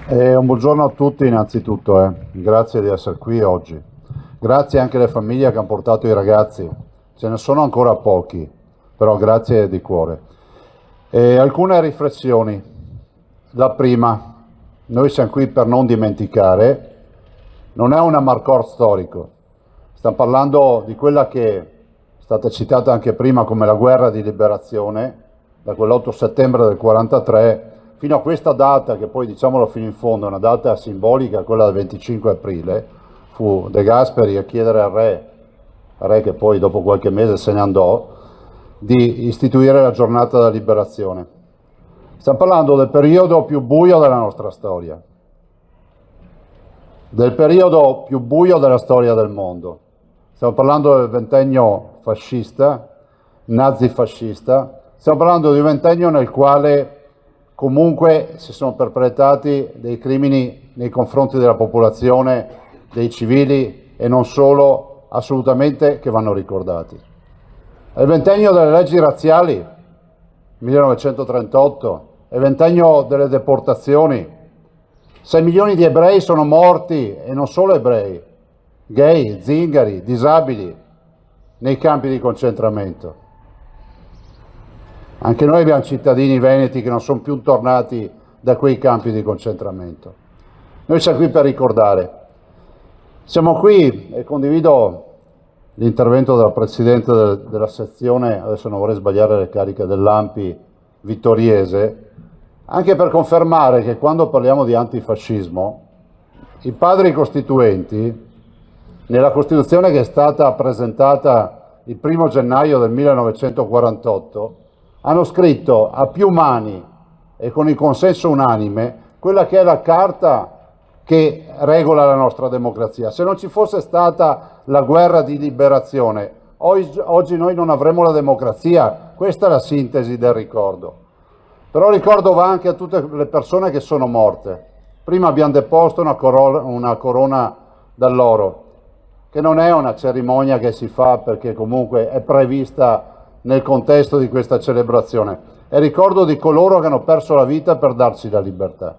Un buongiorno a tutti innanzitutto, grazie di essere qui oggi. Grazie anche alle famiglie che hanno portato i ragazzi, ce ne sono ancora pochi, però grazie di cuore. Alcune riflessioni. La prima, noi siamo qui per non dimenticare, non è un amarcord storico, stiamo parlando di quella che è stata citata anche prima come la guerra di liberazione, da quell'8 settembre del 43 fino a questa data, che poi diciamolo fino in fondo è una data simbolica, quella del 25 aprile, fu De Gasperi a chiedere al re che poi dopo qualche mese se ne andò, di istituire la giornata della liberazione. Stiamo parlando del periodo più buio della nostra storia, del periodo più buio della storia del mondo. Stiamo parlando del ventennio fascista, nazifascista, stiamo parlando di un ventennio nel quale comunque si sono perpetrati dei crimini nei confronti della popolazione, dei civili e non solo, assolutamente, che vanno ricordati. È il ventennio delle leggi razziali, 1938, è il ventennio delle deportazioni. 6 milioni di ebrei sono morti, e non solo ebrei, gay, zingari, disabili, nei campi di concentramento. Anche noi abbiamo cittadini veneti che non sono più tornati da quei campi di concentramento. Noi siamo qui per ricordare. Siamo qui, e condivido l'intervento della Presidente della sezione, adesso non vorrei sbagliare le cariche dell'ANPI vittoriese, anche per confermare che quando parliamo di antifascismo, i padri costituenti, nella Costituzione che è stata presentata il 1° gennaio del 1948, hanno scritto a più mani e con il consenso unanime quella che è la carta che regola la nostra democrazia. Se non ci fosse stata la guerra di liberazione, oggi noi non avremmo la democrazia. Questa è la sintesi del ricordo. Però il ricordo va anche a tutte le persone che sono morte. Prima abbiamo deposto una corona d'alloro, che non è una cerimonia che si fa perché comunque è prevista nel contesto di questa celebrazione. È il ricordo di coloro che hanno perso la vita per darci la libertà.